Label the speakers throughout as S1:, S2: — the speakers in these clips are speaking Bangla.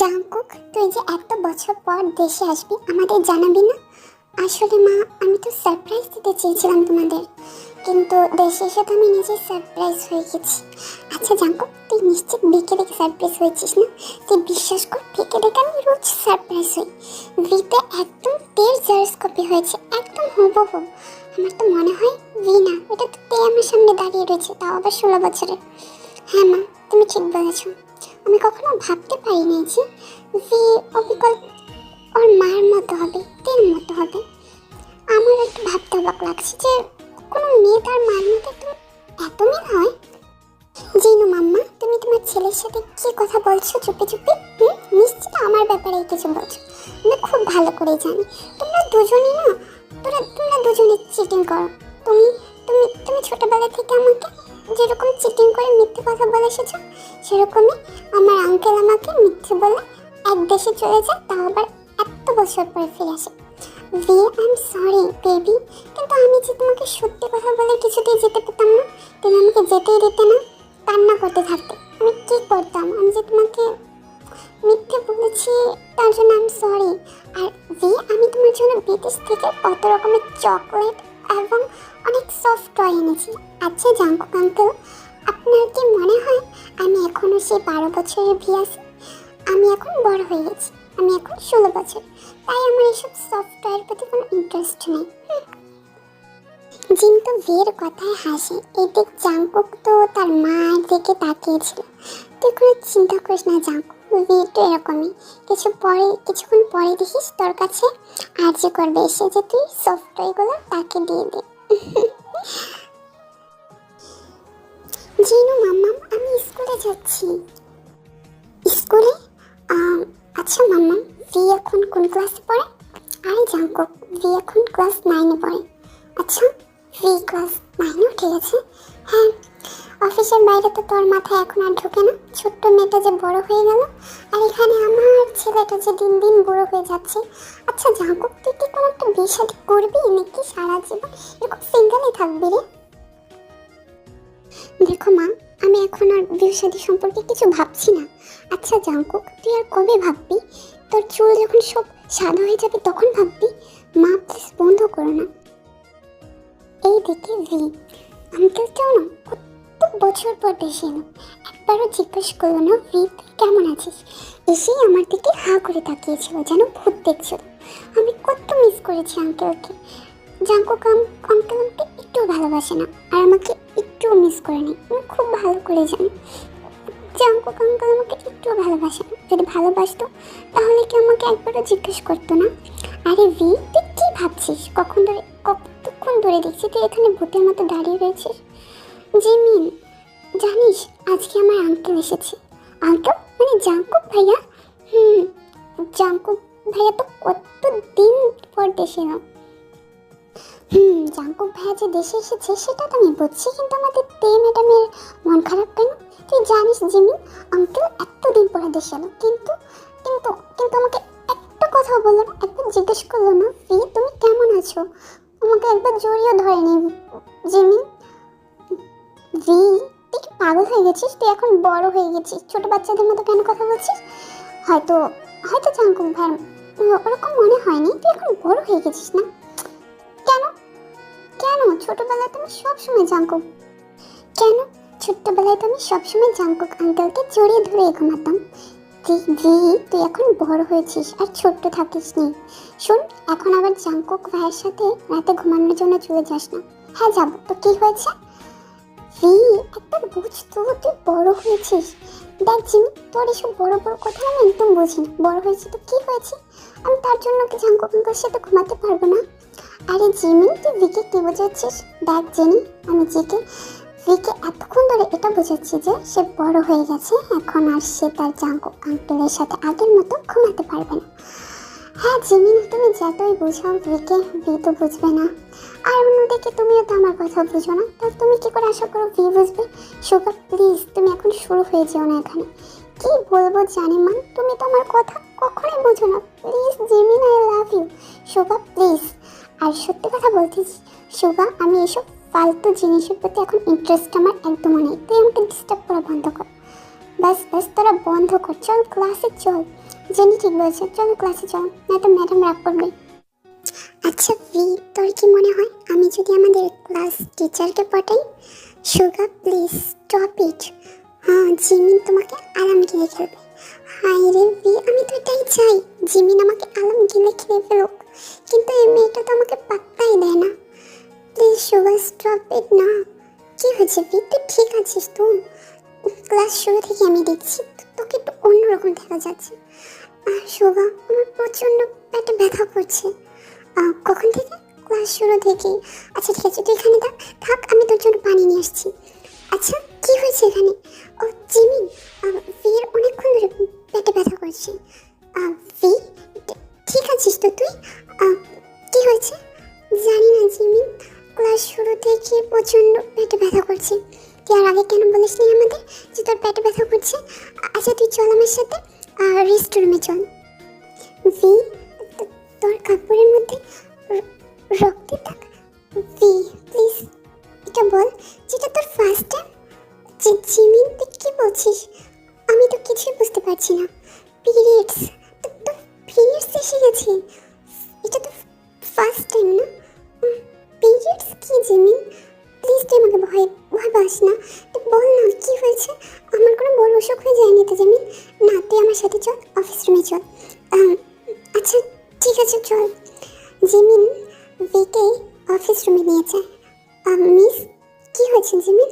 S1: জাঙ্কুক, তুই যে এত বছর পর দেশে আসবি আমাদের জানাবি না? আসলে মা, আমি তো সারপ্রাইজ দিতে চেয়েছিলাম তোমাদের, কিন্তু দেশে এসে তো আমি নিজে সারপ্রাইজ হয়ে গেছি। আচ্ছা জাঙ্কুক, তুই নিশ্চিত বিকে দেখে সারপ্রাইজ হয়েছিস না? তুই বিশ্বাস কর, বিকে দেখে আমি রোজ সারপ্রাইজ হই। বিতে একদম তের জেরক্স কপি হয়েছে, একদম হুবহু। আমার তো মনে হয় ভি না, এটা তো তে আমার সামনে দাঁড়িয়ে রয়েছে, তাও আবার 16 বছরের। হ্যাঁ মা, তুমি ঠিক বলেছো। আমি কখনো ভাবতে পারিনি যে ভি অবিকল ওর মায়ের মতো হবে, তের মতো হবে। আমার একটু ভাবতে অবাক লাগছে যে কোনো মেয়ে তার মায়ের মতো এত মিল হয়। জিনু মাম্মা, তুমি তোমার ছেলের সাথে কি কথা বলছো চুপি চুপি? নিশ্চিত আমার ব্যাপারে কিছু বলছো। আমি খুব ভালো করে জানি তোমরা দুজনই না, তোমরা দুজনে চিটিং করো। তুমি তুমি তুমি ছোটবেলা থেকে আমাকে যেরকম চিটিং করে মিথ্যে কথা বলে এসেছো, সেরকমই আমার আঙ্কেল আমাকে মিথ্যে বলে এক দেশে চলে যায়, তাও আবার এত বছর পরে ফিরে আসে। V, I am sorry baby, কিন্তু আমি যে তোমাকে সত্যি কথা বলে কিছুতেই যেতে পেতাম না। তুমি আমাকে যেতেই দিতে না, কান্না করতে থাকতে। আমি কি করতাম? আমি যে তোমাকে মিথ্যে বলেছি, তার জন্য আমি সরি। আর ভি, আমি তোমার জন্য বিদেশ থেকে কত রকমের চকলেট এবং অনেক সফট টয় এনেছি। আচ্ছা জাঙ্কুক আঙ্কেল, আপনার কি মনে হয় আমি এখনও সেই 12 বছরের ভি আছি? আমি এখন বড় হয়ে গেছি, আমি এখন 16 বছর, তাই আমার এইসব সফট টয়ের প্রতি কোনো ইন্টারেস্ট নেই। জিন্তু ভির কথায় হাসে। এদিক জাঙ্কুক তো তার মায়ের দিকে তাকিয়েছিল। তুই কোনো চিন্তা করিস না জাঙ্কুক, ভি তো এরকমই। কিছুক্ষণ পরে দেখিস তোর কাছে আর্জি করবে এসে যে তুই সফটওয়্যারগুলো তাকে দিয়ে দে। জিনু মাম্মাম, আমি স্কুলে যাচ্ছি। স্কুলে? আচ্ছা মাম্মাম, ভি এখন কোন ক্লাসে পড়ে? আরে জাঙ্কুক, ভি এখন ক্লাস 9-এ পড়ে। আচ্ছা, ভি ক্লাস 9-এ উঠে গেছে? হ্যাঁ। অফিসের বাইরে তো তোর মাথায় এখন আর ঢোকে না, ছোট্ট মেয়েটা যে বড় হয়ে গেল, আর এখানে আমার ছেলেটা যে দিন দিন বড় হয়ে যাচ্ছে। আচ্ছা জাঙ্কুক, তুই কি কোনো একটা বিয়ে শাদী করবি নাকি সারা জীবন এরকম সিঙ্গেলই থাকবি রে? দেখো মা, আমি এখন আর বিয়ে শাদী সম্পর্কে কিছু ভাবছি না। আচ্ছা জাঙ্কুক, তুই আর কবে ভাববি? তোর চুল যখন সব সাদা হয়ে যাবে তখন ভাববি। মা প্লিজ বন্ধ করো না। এই দেখে ভি আঙ্কেলটাও না কত বছর পর দেশে এলো, একবারও জিজ্ঞেস করলো না ভি তুই কেমন আছিস। এসেই আমার দিকে হাঁ করে তাকিয়েছিল, যেন ভূত দেখছিল। আমি কত মিস করেছি আঙ্কেলকে। জাঙ্কুক আঙ্কেল আমাকে একটু ভালোবাসে না, আর আমাকে একটু মিস করে নেই, আমি খুব ভালো করে জানি। জাঙ্কুক আঙ্কেল আমাকে একটু ভালোবাসে না, যদি ভালোবাসতো তাহলে কি আমাকে একবারও জিজ্ঞেস করতো না? আরে ভি, তুই কি ভাবছিস? কতক্ষণ ধরে দেখছি তুই এখানে ভূতের মতো দাঁড়িয়ে রয়েছিস। জিমিন, জানিস আজকে আমার আঙ্কেল এসেছে। আঙ্কেল মানে জাঙ্কুক ভাইয়া? জাঙ্কুক ভাইয়া তো কত দিন পর দেশে এলো। জাঙ্কুক ভাইয়া যে দেশে এসেছে সেটা তো আমি বুঝছি, কিন্তু আমাদের তে ম্যাডামের মন খারাপ কেন? তুই জানিস জিমিন, আঙ্কেল এতদিন পরে দেশে এলো, কিন্তু কিন্তু কিন্তু আমাকে একটা কথা বললো না, একবার জিজ্ঞেস করলো না ফি তুমি কেমন আছো, আমাকে একবার জড়িয়ে ধরেনি। জিমিন, ভি, তুই কি পাগল হয়ে গেছিস? তুই এখন বড় হয়ে গেছিস, ছোট বাচ্চাদের মতো কেন কথা বলছিস? হয়তো হয়তো জাঙ্কুক ভাই ওরকম মনে হয়নি, তুই এখন বড় হয়ে গেছিস না? কেন কেন ছোটবেলায় তুমি সবসময় জাঙ্কুক কেন ছোট্টবেলায় তুমি সবসময় জাঙ্কুক আঙ্কেলকে জড়িয়ে ধরে ঘুমাতাম। তুই এখন বড় হয়েছিস আর ছোট্ট থাকিস নি। শোন, এখন আবার জাঙ্কুক ভাইয়ের সাথে রাতে ঘুমানোর জন্য চলে যাস না। হ্যাঁ যাবো, তো কি হয়েছে? ভি, একবার বুঝ তো, তুই বড় হয়েছিস। দেখ জিমি, তোর এসব বড় বড় কথা আমি একদম বুঝি না। বড় হয়েছি তো কি হয়েছে? আমি তার জন্য কি জাঙ্কুক আঙ্কেলের সাথে ঘুমাতে পারবো না? আরে জিমি, তুই ভিকে কি বোঝাচ্ছিস? দেখ জেনি, আমি ভিকে এতক্ষণ ধরে এটা বোঝাচ্ছি যে সে বড় হয়ে গেছে, এখন আর সে তার জাঙ্কুক আঙ্কেলের সাথে আগের মতো ঘুমাতে পারবে না। হ্যাঁ জিমিন, তুমি যতই বোঝাও ভিকে, ভি তো বুঝবে না। আর অন্যদিকে তুমিও তো আমার কথা বুঝো না, তো তুমি কি করে আশা করো ভি বুঝবে? শোভা প্লিজ, তুমি এখন শুরু হয়ে যেও না এখানে। কি বলবো জানি মা, তুমি তো আমার কথা কখনোই বুঝো না। Please Jimin, I love you. Shobha please. আর সত্যি কথা বলতেছি শোভা, আমি এসব ফালতু জিনিসের প্রতি এখন ইন্টারেস্ট আমার একদমই নেই, তুই আমাকে ডিস্টার্ব করা বন্ধ কর। ব্যাস ব্যাস তোরা বন্ধ কর, চল ক্লাসে চল। জেনি ঠিক বলছে, চল ক্লাসে চল, নয়তো ম্যাডাম রাগ করবে। আচ্ছা ভি, তোর কি মনে হয় আমি যদি আমাদের ক্লাস টিচারকে পটাই? সুগা প্লিজ স্টপ ইট। হ্যাঁ, জিমিন তোমাকে আলাম গিলে খেলবে। হাই রে ভি, আমি তো এটাই চাই, জিমিন আমাকে আলাম গিলে খেলে ফেলুক, কিন্তু এই মেয়েটা তো আমাকে পাত্তাই দেয় না। প্লিজ সুগা স্টপ ইট না। কি হয়েছে ভি, তুই ঠিক আছিস তো? ক্লাস শুরু থেকে আমি দেখছি তোকে একটু অন্যরকম দেখা যাচ্ছে। সুগা, আমার প্রচণ্ড পেটে ব্যথা করছে। কখন থেকে? ক্লাস শুরু থেকেই। আচ্ছা ঠিক আছে, তুই এখানে থাক থাক, আমি তোর জন্য পানি নিয়ে আসছি। আচ্ছা কি হয়েছে এখানে? ও জিমিন, ভির অনেকক্ষণ ধরে পেটে ব্যথা করছে। ভি, ঠিক আছিস তো তুই? কি হয়েছে? জানি না জিমিন, ক্লাস শুরু থেকে প্রচণ্ড পেটে ব্যথা করছে। তুই আর আগে কেন বলিসনি আমাদের যে তোর পেটে ব্যথা করছে? আচ্ছা তুই চল আমার সাথে রেস্টরুমে চল। ভি, তোর কাপড়ের মধ্যে রক্তের দাগ। ভি প্লিজ এটা বল, যেটা তোর ফার্স্ট টাইম। জিমিন তুই কি বলছিস? আমি তো কিছুই বুঝতে পারছি না। পিরিয়ডস, তো পিরিয়ডস এসে গেছে, এটা তো ফার্স্ট টাইম না? পিরিয়ডস কি জিমিন? প্লিজ তুই আমাকে ভয় ভয় পাস না, তুই বল না কি হয়েছে। আমার কোনো বড় অসুখ হয়ে যায়নি তো জিমিন? না, তুই আমার সাথে চল, অফিস রুমে চল। আচ্ছা ঠিক আছে চল। জিমিন ভিকে অফিস রুমে নিয়ে যায়। মিস, কি হয়েছে জিমিন?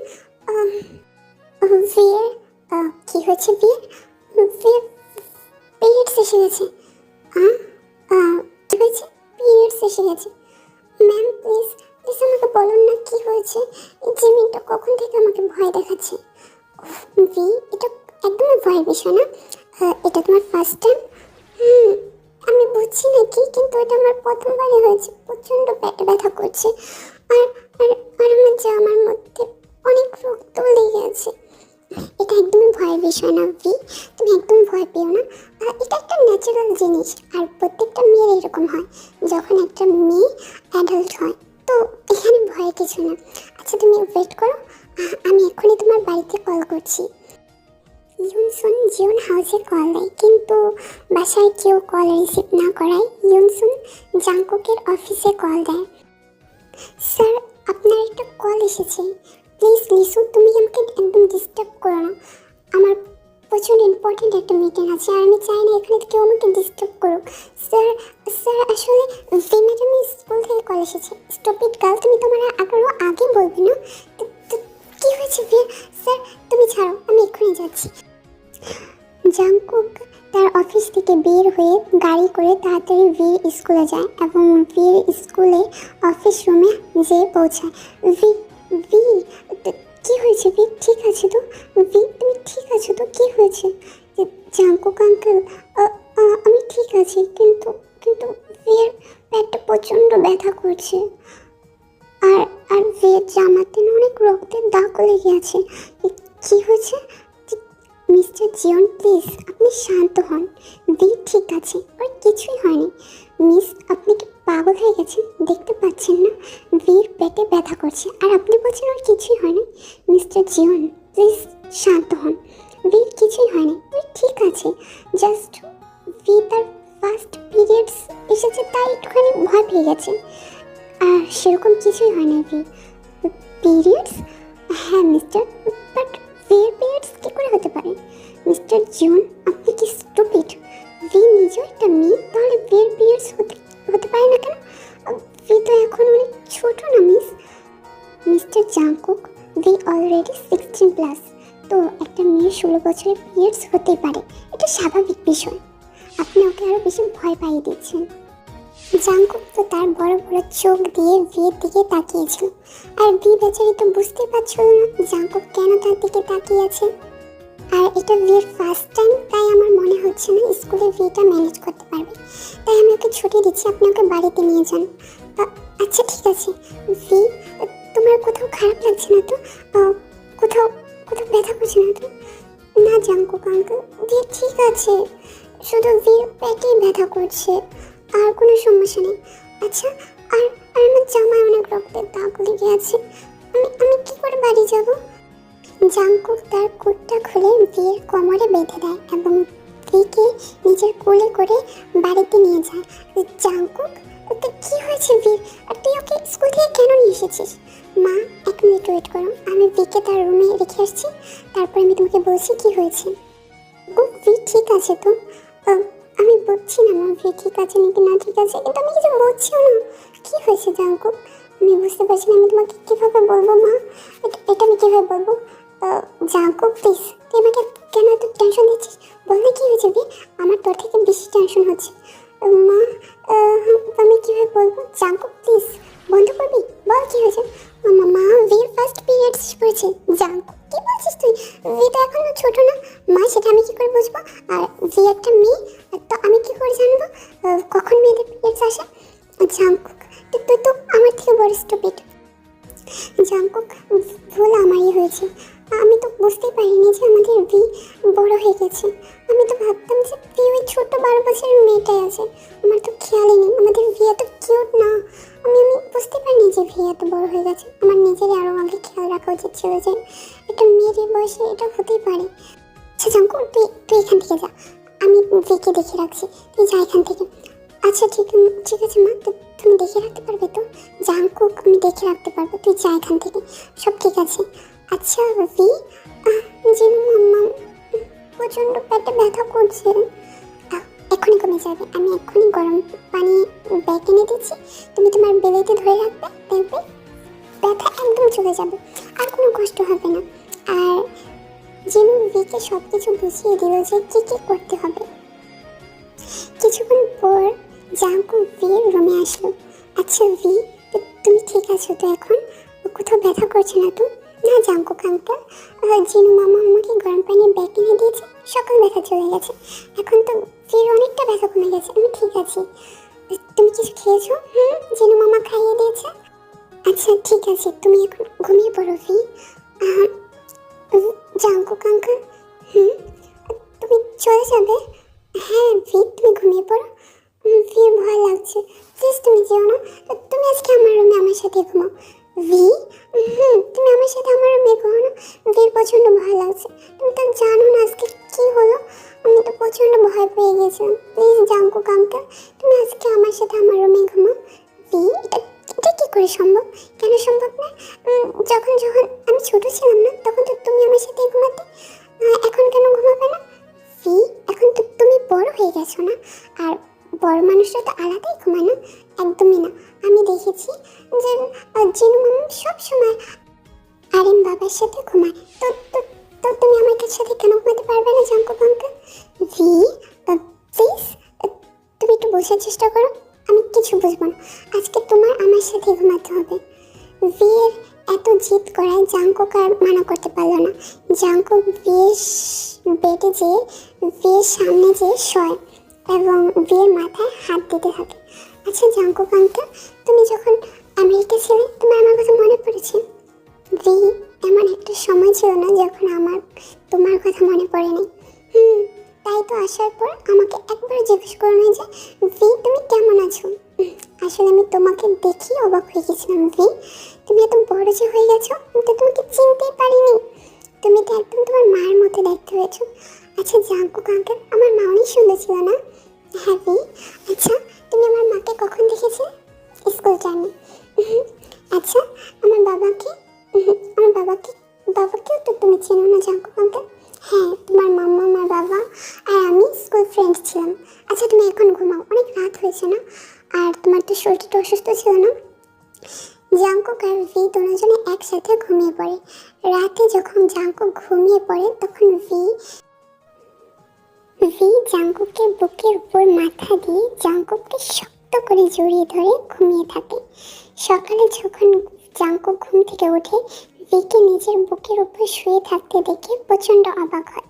S1: ভিয়ের কি হয়েছে ভিয়ের? ভিয়ের পিরিয়ডস এসে গেছে। কি হয়েছে? পিরিয়ডস এসে গেছে। ম্যাম প্লিজ প্লিজ আমাকে বলুন না কি হয়েছে। এই জিমিনটা কখন থেকে আমাকে ভয় দেখাচ্ছে। ভি, এটা একদমই ভয়ের বিষয় না। এটা তোমার ফার্স্ট টাইম? আমি বুঝছি না কি, কিন্তু এটা আমার প্রথমবারই হয়েছে। প্রচণ্ড পেটে ব্যথা করছে, আর আর আর আমার জামার মধ্যে অনেক রক্ত লেগে আছে। এটা একদমই ভয়ের বিষয় না ভি, তুমি একদম ভয় পেও না। এটা একটা ন্যাচারাল জিনিস, আর প্রত্যেকটা মেয়ের এরকম হয় যখন একটা মেয়ে অ্যাডাল্ট হয়। তো এখানে ভয়ের কিছু না। আচ্ছা তুমি ওয়েট করো, আমি এক্ষুনি তোমার বাড়িতে কল করছি। ইউনসুন জিওন হাউসে কল দেয়, কিন্তু বাসায় কেউ কল রিসিভ না করায় ইউনসুন জাংকুকের অফিসে কল দেয়। স্যার, আপনার একটা কল এসেছে, প্লিজ লিসু তুমি আমাকে একদম ডিস্টার্ব করো না। আমার প্রচুর ইম্পর্টেন্ট একটা মিটিং আছে, আর আমি চাই না এখানে কেউ আমাকে ডিস্টার্ব করুক। স্যার স্যার আসলে ভি ম্যাডামের স্কুল থেকে কল এসেছে। স্টপ ইট গার্ল, তুমি তোমার আগে বলবে না? কি হয়েছে ভি? স্যার তুমি ছাড়ো, আমি এক্ষুনি যাচ্ছি। জাংকুক তার অফিস থেকে বের হয়ে গাড়ি করে তাড়াতাড়ি ভির স্কুলে যায় এবং ভির স্কুলে অফিস রুমে যেয়ে পৌঁছায়। ভি ভি কি হয়েছে ভি, ঠিক আছে তো? ভি তুমি ঠিক আছো তো? কি হয়েছে? জাংকুক আঙ্কেল, আমি ঠিক আছি, কিন্তু কিন্তু ভির পেটটা প্রচণ্ড ব্যথা করছে, আর আর ভির জামাতে অনেক রক্তের দাগ লেগে আছে। কি হয়েছে? মিস্টার জিওন প্লিজ আপনি শান্ত হন। ভি ঠিক আছে, ওর কিছুই হয়নি। মিস, আপনি কি পাগল হয়ে গেছেন? দেখতে পাচ্ছেন না ভির পেটে ব্যথা করছে, আর আপনি বলছেন ওর কিছুই হয়নি? মিস্টার জিওন প্লিজ শান্ত হন। ভির কিছুই হয়নি, ওই ঠিক আছে, জাস্ট ভি তার ফার্স্ট পিরিয়ডস এসেছে তাই একটুখানি ভয় পেয়ে গেছে, আর সেরকম কিছুই হয়নি। V periods? হ্যাঁ মিস্টার, বাট ভির পিরিয়ডস কী করে হতে পারে? মিস্টার জিওন আপনি কি স্টুপিড? ভি নিজেও একটা মেয়ে, তাহলে ভির পিরিয়ডস হতে পারে না কেন? ভি তো এখন অনেক ছোট না miss. Mister Jungkook, V already 16+, তো একটা মেয়ের 16 বছরের পিরিয়ডস হতেই পারে, এটা স্বাভাবিক বিষয়। আপনি ওকে আরও বেশি ভয় পাইয়ে দিচ্ছেন। জাংকুক তো তার বড় বড় চোখ দিয়ে ভিয়ের দিকে তাকিয়েছিল, আর ভি বেচারি তো বুঝতে পারছিল না জাংকুক কেন তার দিকে তাকিয়ে আছে। আর এটা ভিয়ের ফার্স্ট টাইম, তাই আমার মনে হচ্ছে না স্কুলে ভিটা ম্যানেজ করতে পারবে, তাই আমি ওকে ছুটি দিচ্ছি, আপনি ওকে বাড়িতে নিয়ে যান। আচ্ছা ঠিক আছে। ভি তোমার কোথাও খারাপ লাগছে না তো? কোথাও কোথাও ব্যথা করছে না তো? না জাংকুক আঙ্কেল, ভি ঠিক আছে, শুধু ভির পেটেই ব্যথা করছে, আর কোনো সমস্যা নেই। আচ্ছা, আর আর আমার জামায় অনেক রক্তের দাগ লেগে আছে, আমি কি করে বাড়ি যাব? জাংকুক তার কুটটা খুলে ভির কোমরে বেঁধে দেয় এবং ভিকে নিজের কোলে করে বাড়িতে নিয়ে যায়। জাংকুক, তো কি হয়েছে ভির? আর তুই ওকে স্কুল থেকে কেন নিয়ে এসেছিস? মা, 1 মিনিট ওয়েট করো, আমি ভিকে তার রুমে রেখে আসছি, তারপর আমি তোমাকে বলছি কি হয়েছে। ও ভি ঠিক আছে তো? আমি বুঝছি না মা, ভি ঠিক আছে নাকি না ঠিক আছে, কিন্তু আমি কিছু বুঝছিও না। কি হয়েছে জাংকুক? আমি বুঝতে পারছি না, আমি তোমাকে কীভাবে বলবো মা? এটা আমি কীভাবে বলবো? জাংকুক প্লিজ, তুই আমাকে কেন এত টেনশন দিচ্ছিস? বল না কি হয়েছে ভি? আমার তোর থেকে বেশি টেনশন হচ্ছে। মা, আমি কীভাবে বলবো? জাংকুক প্লিজ বন্ধ করবি, বল কি হয়েছে। মা, ভির ফার্স্ট পিরিয়ড শেষ করেছে। জাংকুক, কি বলছিস তুই? ভি তো এখনো ছোট না মা, সেটা আমি কি করে বুঝবো? আর ভি একটা মেয়ে, তো আমি কি করে জানবো কখন মেয়েদের পিরিয়ডস আসে? জাংকুক, তুই তো আমার থেকে বড় স্টুপিড। জাংকুক, ভুল আমারই হয়েছে। আমি তো বুঝতেই পারিনি যে আমাদের ভি বড় হয়ে গেছে। আমি তো ভাবতাম যে ভি ওই ছোট 12 বছরের মেয়েটাই আছে। আমার তো খেয়ালই নেই আমাদের ভি এত কিউট না। আমি বুঝতে পারিনি যে ভি এত বড় হয়ে গেছে। আমার নিজেরই আরও আগে খেয়াল রাখা উচিত ছিল যে একটা মেয়ের এই বয়সে এটা হতেই পারে। আচ্ছা জাংকুক, তুই এখান থেকে যা, আমি ভিকে দেখে রাখছি, তুই যা এখান থেকে। আচ্ছা ঠিক আছে মা, তো তুমি দেখে রাখতে পারবে তো? জাংকুক, আমি দেখে রাখতে পারবো, তুই যা এখান থেকে, সব ঠিক আছে। আচ্ছা ভি, জিনু মাম্মা প্রচণ্ড পেটে ব্যথা করছে। এক্ষুনি কমে যাবে, আমি এক্ষুনি গরম পানি ব্যাগ এনে দিচ্ছি, তুমি তোমার বেলেতে ধরে রাখবে, দেখবে ব্যথা একদম চলে যাবে, আর কোনো কষ্ট হবে না। আর জিনু ভিকে সব কিছু বুঝিয়ে দিল যে কী কী করতে হবে। কিছুক্ষণ পর জাংকুক ভির রুমে আসলো। আচ্ছা ভি, তুমি ঠিক আছো তো এখন? কোথাও ব্যথা করছে না তো? না জাংকুক আঙ্কেল, জিনু মামা আমাকে গরম পানির ব্যাগ কিনে দিয়েছে, সকাল ব্যথা চলে গেছে, এখন তো ভির অনেকটা ব্যথা কমে গেছে, আমি ঠিক আছি। তুমি কিছু খেয়েছো? জিনু মামা খাইয়ে দিয়েছে। আচ্ছা ঠিক আছে, তুমি এখন ঘুমিয়ে পড়ো ভি। জাংকুক আঙ্কেল, তুমি চলে যাবে? হ্যাঁ ভি, তুমি ঘুমিয়ে পড়ো। ভির ভয় লাগছে, প্লিজ তুমি যেও না, তুমি আজকে আমার রুমে আমার সাথে ঘুমাও। ভি, তুমি আমার সাথে আমার রুমে ঘুমাও না, ভির প্রচণ্ড ভয় লাগছে, তুমি তো জানো না আজকে কী হলো, আমি তো প্রচণ্ড ভয় পেয়ে গেছিলাম। প্লিজ জাংকুক আঙ্কেল, তুমি আজকে আমার সাথে আমার রুমে ঘুমাও। ভি, এটা কী করে সম্ভব? কেন সম্ভব না? যখন আমি ছোট ছিলাম না, তখন তো তুমি আমার সাথে ঘুমাতে, এখন কেন ঘুমাবে না? ভি, এখন তো তুমি বড় হয়ে গেছো না, আর বড় মানুষরা তো আলাদাই ঘুমায় না, একদমই না। আমি দেখেছি যে জিনু মামা সব সময় আরিম বাবার সাথে ঘুমায়, তো তো তো তুমি আমার সাথে কেন ঘুমাতে পারবে না জাংকুক আঙ্কেল? ভি প্লিজ, তুমি একটু বোঝার চেষ্টা করো, আমি কিছু বুঝবো না, আজকে তোমার আমার সাথে ঘুমাতে হবে। ভিয়ের এত জিদ করায় জাংকুক আর মানা করতে পারলো না। জাংকুক ভিয়ের বেডে যেয়ে ভিয়ের সামনে যেয়ে শয় এবং ভিয়ের মাথায় হাত দিতে থাকে। আচ্ছা জাংকুক আঙ্কেল, তুমি যখন আমেরিকা ছিলে তোমার আমার কথা মনে পড়েছে? ভি, এমন একটা সময় ছিল না যখন আমার তোমার কথা মনে পড়েনি। তাই তো আসার পর আমাকে একবার জিজ্ঞেস করো না যে ভি তুমি কেমন আছো। আসলে আমি তোমাকে দেখি অবাক হয়ে গেছিলাম ভি, তুমি এত বড় যে হয়ে গেছো, আমি তো তোমাকে চিনতেই পারিনি, তুমি তো একদম তোমার মায়ের মতো দেখতে হয়েছো। আচ্ছা জাংকুক আঙ্কেল, আমার মা অনেক সুন্দর ছিল না? হ্যাঁ ভি। আচ্ছা তুমি আমার মাকে কখন দেখেছিলে? স্কুল টাইমে। আচ্ছা আমার বাবাকেও তো তুমি চেনো না জাংকুক আঙ্কেল? হ্যাঁ, তোমার মাম্মা, আমার বাবা আর আমি স্কুল ফ্রেন্ড ছিলাম। আচ্ছা তুমি এখন ঘুমাও, অনেক রাত হয়েছে না, আর তোমার তো শরীরটা অসুস্থ ছিল না। জাংকুক আর ভি দুজনে একসাথে ঘুমিয়ে পড়ে। রাতে যখন জাংকুক ঘুমিয়ে পড়ে তখন ভি জাংকুকের বুকের উপর মাথা দিয়ে জাংকুককে শক্ত করে জড়িয়ে ধরে ঘুমিয়ে থাকে। সকালে যখন জাংকুক ঘুম থেকে ওঠে, ভিকে নিজের বুকের উপর শুয়ে থাকতে দেখে প্রচণ্ড অবাক হয়।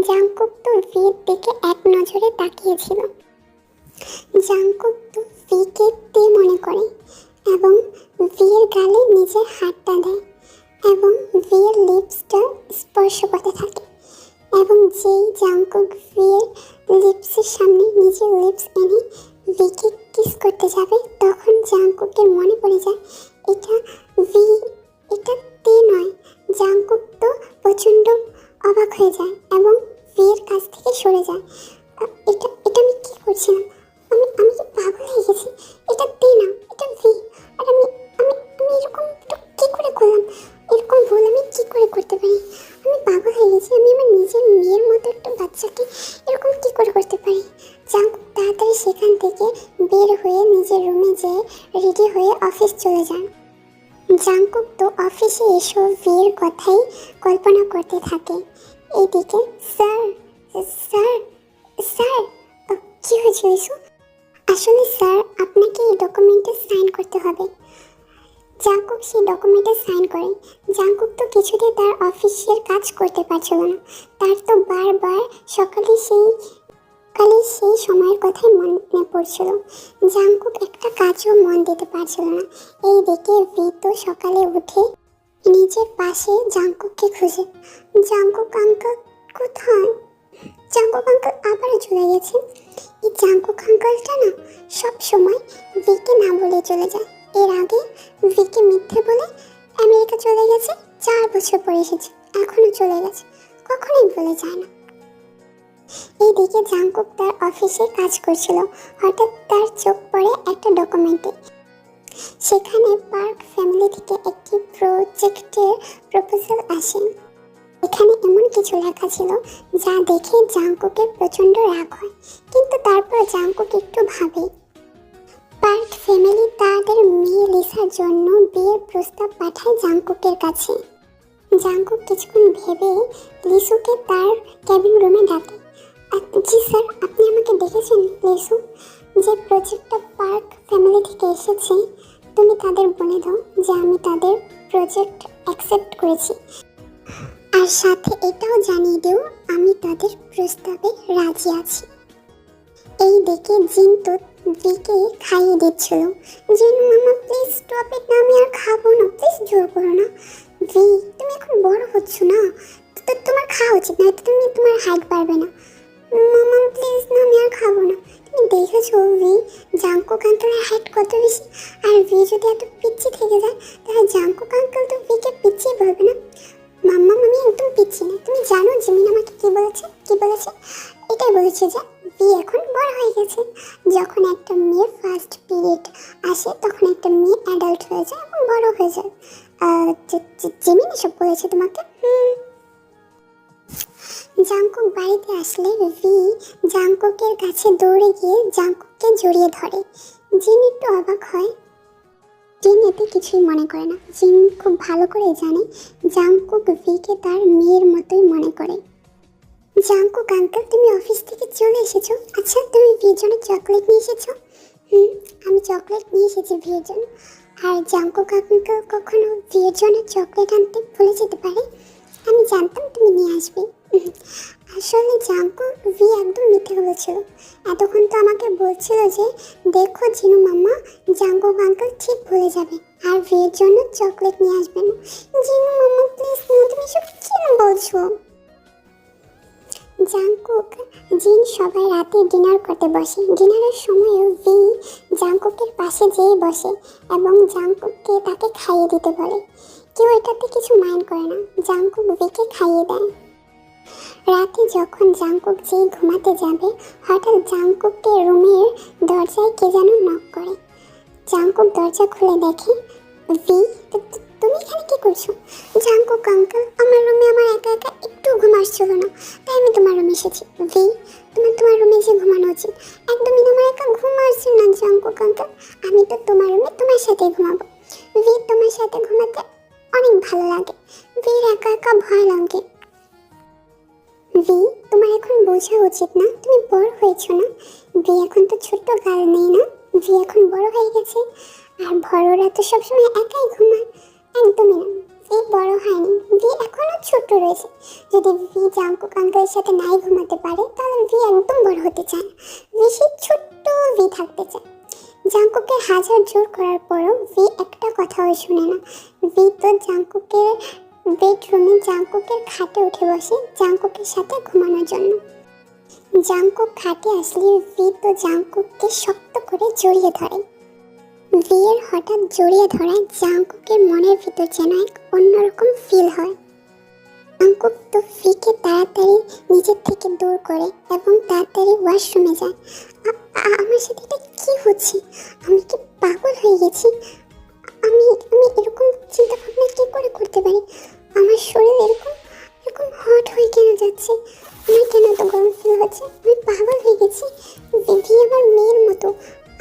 S1: জাংকুক তো ভির দিকে এক নজরে তাকিয়েছিল। জাংকুক তো ভিকে তে মনে করে এবং ভিয়ের গালে নিজের হাতটা দেয় এবং ভিয়ের লিপসটা স্পর্শ করতে থাকে, এবং যেই জাংকুক ভিয়ের লিপসের সামনে নিজের লিপস এনে ভিকে কিস করতে যাবে, তখন জাংকুকের মনে পড়ে যায় এটা তে নয়। জাংকুক তো প্রচণ্ড অবাক হয়ে যায় এবং ভির কাছ থেকে সরে যায়। এটা এটা আমি কি করছিলাম? আমি আমি কি পাগল হয়ে গেছি? এটা দে না, এটা ভি। আর আমি আমি আমি এরকম কি করে করলাম? এরকম ভুল আমি কি করে করতে পারি? আমি পাগল হয়ে গেছি। আমি আমার নিজের মেয়ের মতো একটা বাচ্চাকে এরকম কি করে করতে পারি? জাঙ্কুক তাড়াতাড়ি সেখান থেকে বের হয়ে নিজের রুমে যেয়ে রেডি হয়ে অফিস চলে যান। জাঙ্কুক তো অফিসে এসে ভির কথাই কল্পনা করতে থাকে। এইদিকে স্যার স্যার স্যার কি হয়েছে ইসু? আসলে স্যার আপনাকে এই ডকুমেন্টে সাইন করতে হবে। জাঙ্কুক সেই ডকুমেন্টে সাইন করে। জাঙ্কুক তো কিছুতেই তার অফিসের কাজ করতে পারছিল না। তার তো বারবার সকালে সেই সময়ের কথাই মনে পড়ছিল। জাঙ্কুক একটা কাজও মন দিতে পারছিল না। এই দেখে ভি তো সকালে উঠে নিজের পাশে জাঙ্কুককে খুঁজে। জাঙ্কুক আঙ্কেল কোথায়? জাঙ্কুক আঙ্কেল আবারও চলে গেছে। এই জাঙ্কুক আঙ্কেলটা না সব সময় ভিকে না বলে চলে যায়। এর আগে ভিকে মিথ্যে বলে আমেরিকা চলে গেছে, 4 বছর পরে এসেছে, এখনো চলে গেছে, কখনোই বলে যায় না। এইদিকে জাঙ্কুক তার অফিসে কাজ করছিল। হঠাৎ তার চোখ পড়ে একটা ডকুমেন্টে। সেখানে পার্ক ফ্যামিলি থেকে একটি প্রজেক্টের প্রপোজাল আসে। এখানে এমন কিছু লেখা ছিল যা দেখে জাঙ্কুকের প্রচণ্ড রাগ হয়, কিন্তু তারপর জাঙ্কুক একটু ভাবে। পার্ক ফ্যামিলি তাদের মেয়ে লিসার জন্য বিয়ের প্রস্তাব পাঠায় জাঙ্কুকের কাছে। জাঙ্কুক কিছুক্ষণ ভেবে লিসুকে তার ক্যাবিন রুমে ডাকে। জি স্যার, আপনি আমাকে ডেকেছেন? লিসু, যে প্রজেক্টটা পার্ক ফ্যামিলি থেকে এসেছে তুমি তাদের বলে দাও যে আমি তাদের প্রজেক্ট অ্যাকসেপ্ট করেছি, আর সাথে এটাও জানিয়ে দিও আমি তাদের প্রস্তাবে রাজি আছি। এই দেখে জিন তো ভিকে খাইয়ে দিচ্ছিল। জিন মামা প্লিজ স্টপ ইট, না আমি আর খাবো না, প্লিজ জোর করো না। ভি তুমি এখন বড় হচ্ছ না, তো তোমার খাওয়া উচিত না, তুমি তোমার হাইট বাড়বে না। মামা প্লিজ না, আমি আর খাবো না। তুমি দেখেছো ভি জাঙ্কুক আঙ্কেলের হাইট কত বেশি, আর ভি যদি এত পিচ্ছি থেকে যায় তাহলে জাঙ্কুক আঙ্কেল তো ভিকে পিচ্ছি বলবে না। মাম্মা আমি একদম পিচ্ছি না। তুমি জানো জিমিন আমাকে কি বলেছে? এটাই বলেছে যে ভি এখন বড় হয়ে গেছে। যখন একটা মেয়ে ফার্স্ট পিরিয়ড আসে তখন একটা মেয়ে অ্যাডাল্ট হয়ে যায় এবং বড় হয়ে যায়। জিমিন এসব বলেছে তোমাকে? জাঙ্কুক বাড়িতে আসলে ভি জাঙ্কুকের কাছে দৌড়ে গিয়ে জাঙ্কুককে জড়িয়ে ধরে। জিন একটু অবাক হয়। জিন এতে কিছুই মনে করে না। জিন খুব ভালো করে জানে জাঙ্কুক ভিকে তার মেয়ের মতোই মনে করে। জাঙ্কুক আঙ্কেল, তুমি অফিস থেকে চলে এসেছো? আচ্ছা, তুমি ভির জন্য চকলেট নিয়ে এসেছো? আমি চকলেট নিয়ে এসেছি ভির জন্য। আর জাঙ্কুক আঙ্কেল কখনো ভির জন্য চকলেট আনতে ভুলে যেতে পারে? আমি জানতাম তুমি নিয়ে আসবে। আসলে জাঙ্কুক ভি একদম মিথ্যে বলেছিল। এতক্ষণ তো আমাকে বলছিল যে দেখো জিনু মাম্মা, জাঙ্কুক আঙ্কেল ঠিক ভুলে যাবে আর ভির জন্য চকলেট নিয়ে আসবে না। জিনু মাম্মা প্লিজ, তুমি সব কেন বলছো? জাঙ্কুক জিন সবাই রাতে ডিনার করতে বসে। ডিনারের সময়ও ভি জাঙ্কুকের পাশে যেয়ে বসে এবং জাঙ্কুককে তাকে খাইয়ে দিতে বলে। কেউ এটাতে কিছু মাইন্ড করে না। জাঙ্কুক ভিকে খাইয়ে দেয়। রাতে যখন জাঙ্কুক যেই ঘুমাতে যাবে হঠাৎ জাঙ্কুকের রুমের দরজায় কে যেন নক করে। জাঙ্কুক দরজা খুলে দেখে ভি। তুমি এখানে কি করছো? জাঙ্কুক আঙ্কেল, আমার রুমে আমার একা একা একটু ঘুম আসছিল না, তাই আমি তোমার রুমে এসেছি। ভি তোমার রুমে যে ঘুমানো উচিত, একদমই আমার একা ঘুম আসছে না। জাঙ্কুক আঙ্কেল, আমি তো তোমার রুমে তোমার সাথে ঘুমাবো। ভি তোমার সাথে ঘুমাতে অনেক ভালো লাগে। ভির একা একা ভয় লাগে। ভি তোমার এখন বোঝা উচিত না, তুমি বড় হয়েছো না। ভি এখন তো ছোট্ট গাল নেই না, ভি এখন বড় হয়ে গেছে। আর বড়রা তো সবসময় একাই ঘুমায়। একদমই না, ভি বড় হয়নি, ভি এখনো ছোট রয়েছে। যদি ভি জাঙ্কুক আঙ্কেলের সাথে নাই ঘুমাতে পারে তাহলে ভি একদম বড় হতে চায় না, ভি সেই ছোট্ট ভি থাকতে চায়। জাঙ্কুকে হাজার জোর করার পরও ভি একটা কথাও শুনে না। ভি তো জাঙ্কুকের বেডরুমে জাঙ্কুকের খাটে উঠে বসে জাঙ্কুকের সাথে ঘুমানোর জন্য। জাঙ্কুক খাটে আসলে ভি তো জাঙ্কুককে শক্ত করে জড়িয়ে ধরে। ভিয়ের হঠাৎ জড়িয়ে ধরায় জাঙ্কুকের মনের ভিতর যেন এক অন্যরকম ফিল হয়। জাঙ্কুক তো ভিকে তাড়াতাড়ি নিজের থেকে দূর করে এবং তাড়াতাড়ি ওয়াশরুমে যায়। আমার সাথে এটা কি হচ্ছে? আমি কি পাগল হয়ে গেছি? আমি আমি এরকম চিন্তা ভাবনা কি করে করতে পারি? আমার শরীর এরকম এরকম হট হয়ে কেন যাচ্ছে? আমার কেন এত গরম ফিল হচ্ছে? আমি পাগল হয়ে গেছি। ভি আমার মেয়ের মতো।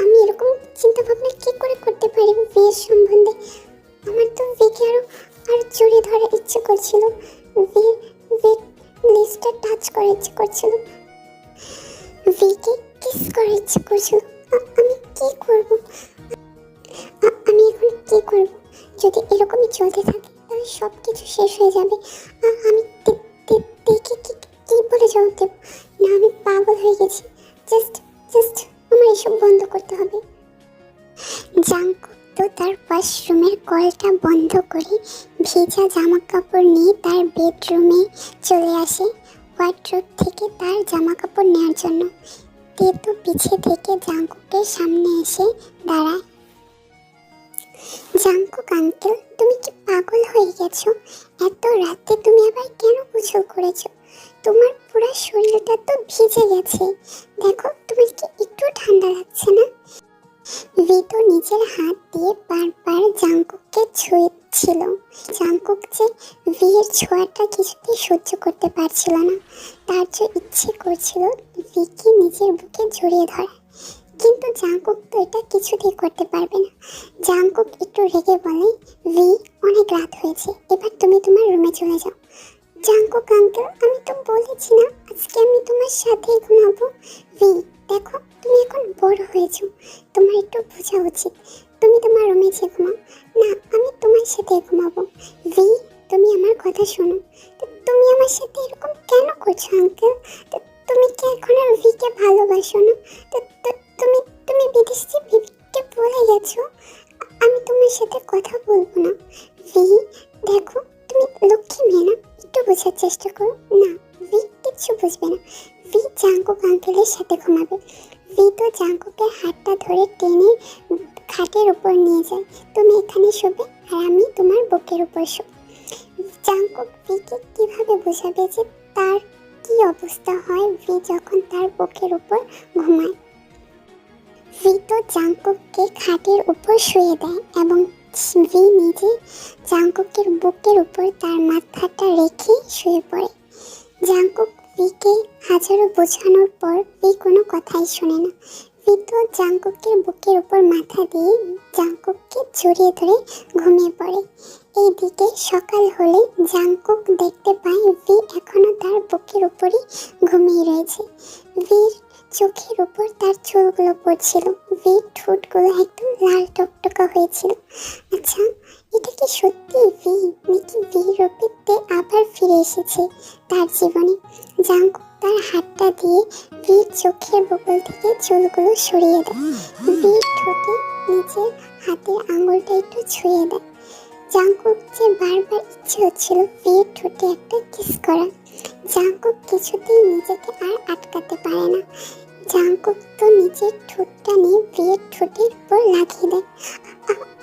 S1: আমি এরকম চিন্তা ভাবনা কি করে করতে পারি বিয়ের সম্বন্ধে? আমার তো ভিকে আরো জড়িয়ে ধরার ইচ্ছে করছিল। ভির লিস্টটা টাচ করার ইচ্ছে করছিল। ভিকে কিস করার ইচ্ছে করছিল। আমি কি করব? আমি এখন কি করব? যদি এরকমই চলতে থাকে তাহলে সব কিছু শেষ হয়ে যাবে। আমি দেখে কি বলে জবাব দেব? না, আমি পাগল হয়ে গেছি। জাস্ট আমার এসব বন্ধ করতে হবে। জাঙ্কুক তো তার ওয়াশরুমের কলটা বন্ধ করে ভেজা জামা কাপড় নিয়ে তার বেডরুমে চলে আসে ওয়ার্ড্রোব থেকে তার জামা কাপড় নেওয়ার জন্য। তেতো পিছে থেকে জাঙ্কুকের সামনে এসে দাঁড়ায়। জাঙ্কুক আঙ্কেল, তুমি কি পাগল হয়ে গেছো? এত রাতে তুমি আবার কেন গোসল করেছো? তোমার পুরো শরীরটা তো ভিজে গেছে। দেখো, তোমার কি একটু ঠান্ডা লাগছে না? ভি তো নিজের হাত দিয়ে বারবার জাঙ্কুককে ছুঁয়েছিল। জাঙ্কুক যে ভিয়ের ছোঁয়াটা কিছুতেই সহ্য করতে পারছিল না। তার যে ইচ্ছে করছিল ভিকে নিজের বুকে জড়িয়ে ধরা, কিন্তু জাঙ্কুক তো এটা কিছুতেই করতে পারবে না। জাঙ্কুক একটু রেগে বলে, ভি, অনেক রাত হয়েছে, এবার তুমি তোমার রুমে চলে যাও। জাঙ্কুক আঙ্কেল, আমি তো বলেছি না আজকে আমি তোমার সাথেই ঘুমাবো। ভি, দেখো, তুমি এখন বড় হয়েছো, তোমার একটু বোঝা উচিত। তুমি তোমার রুমে যে ঘুমাও। না, আমি তোমার সাথে ঘুমাবো। ভি, তুমি আমার কথা শোনো। তুমি আমার সাথে এরকম কেন করছো আঙ্কেল? তুমি কি এখন আর ভিকে ভালোবাসো না? তুমি তুমি বিদেশি ভিকে বলে গেছো আমি তোমার সাথে কথা বলবো না। ভি, দেখো, তুমি লক্ষ্মী মেয়ে না, একটু বোঝার চেষ্টা করো। না, ভি কিচ্ছু বুঝবে না। ভি জাঙ্কুক আঙ্কেলের সাথে ঘুমাবে। ভি তো জাঙ্কুকের হাতটা ধরে টেনে খাটের উপর নিয়ে যায়। তুমি এখানে শোবে আর আমি তোমার বুকের উপর শোব। জাঙ্কুক ভিকে কিভাবে বোঝাবে যে তার কি অবস্থা হয় ভি যখন তার বুকের উপর ঘুমায়? ভি তো জাঙ্কুককে খাটের উপর শুয়ে দেয় এবং ভি নিজে জাঙ্কুকের বুকের উপর তার মাথাটা রেখে শুয়ে পড়ে। জাঙ্কুক ভিকে হাজারো বোঝানোর পর ভি কোনো কথাই শোনে না। ভি তো জাঙ্কুকের বুকের উপর মাথা দিয়ে জাঙ্কুককে জড়িয়ে ধরে ঘুমিয়ে পড়ে। এইদিকে সকাল হলে জাঙ্কুক দেখতে পায় ভি এখনো তার বুকের উপরই ঘুমিয়ে রয়েছে। ভির চোখের উপর তার চুলগুলো পড়ছিল। ভির ঠোঁটগুলো একদম লাল টকটকা হয়েছিল। আচ্ছা, এটা কি সত্যি ভি, নাকি ভি রূপে আবার ফিরে এসেছে তার জীবনে? জাঙ্কুক তার হাতটা দিয়ে ভির চোখের বগল থেকে চুলগুলো সরিয়ে দেয়। ভির ঠোঁটে নিজের হাতের আঙুলটা একটু ছুঁয়ে দেয়। জাঙ্কুক যে বারবার ইচ্ছে হচ্ছিল ভির ঠোঁটে একটা কিস করা। জাঙ্কুক কিছুতেই নিজেকে আর আটকাতে পারে না। জাঙ্কুক তো নিজের ঠোঁটটা নিয়ে ভিয়ের ঠোঁটের উপর লাগিয়ে দেয়।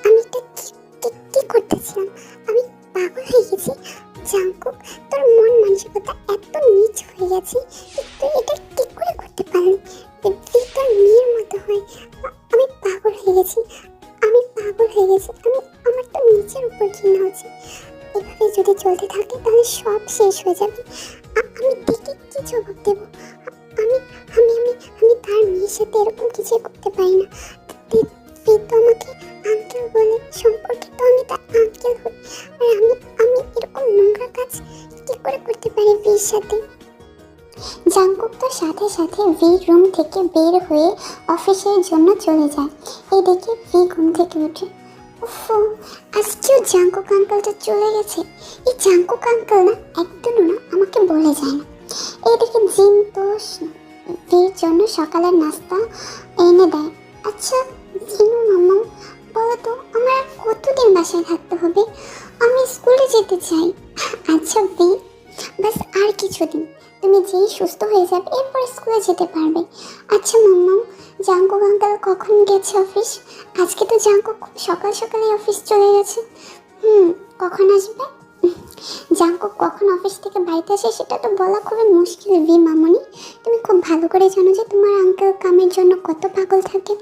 S1: আমি এটা কি করতেছিলাম? আমি পাগল হয়ে গেছি। জাঙ্কুক, তোর মন মানসিকতা এত নিচ হয়ে গেছে, তুই এটা কি করে করতে পারলি? ভি তোর মেয়ের মতো হয়। আমি পাগল হয়ে গেছি। আমি আমার তো নিজের উপর ঘৃণা হচ্ছে। এভাবে যদি চলতে থাকে তাহলে সব শেষ হয়ে যাবে। আমি দেখে কি জবাব দেবো? আমি আমি আমি আমি তার মেয়ের সাথে এরকম কিছু করতে পারি না। তো আমাকে আঙ্কেল বলে, সম্পর্কে তো আমি তার আঙ্কেল হই। আর আমি এরকম নোংরা কাজ কি করে করতে পারি ভির সাথে? জাঙ্কুক তো সাথে সাথে ভির রুম থেকে বের হয়ে অফিসের জন্য চলে যায়। এই দেখে ভি ঘুম থেকে উঠে। উফ, আজকেও জাঙ্কুক আঙ্কেলটা চলে গেছে। এই জাঙ্কুক আঙ্কেল না একদিনও না আমাকে বলে যায় না। এইদিকে জিম তো ভির জন্য সকালের নাস্তা এনে দেয়। আচ্ছা জিনু মামা, বলো তো আমার কতদিন বাসায় থাকতে হবে? আমি স্কুলে যেতে চাই। আচ্ছা ভি, বাস আর কিছুদিন, তুমি যেই সুস্থ হয়ে যাবে এরপর স্কুলে যেতে পারবে। আচ্ছা মাম্মা, জাঙ্কুক আঙ্কেল কখন গেছে অফিস? আজকে তো জাঙ্কুক খুব সকাল সকালে অফিস চলে গেছে। কখন আসবে? জাঙ্কুক কখন অফিস থেকে বাড়িতে আসে সেটা তো বলা খুবই মুশকিল ভি মামনি। তুমি খুব ভালো করে জানো যে তোমার আঙ্কেল কামের জন্য কত পাগল থাকে,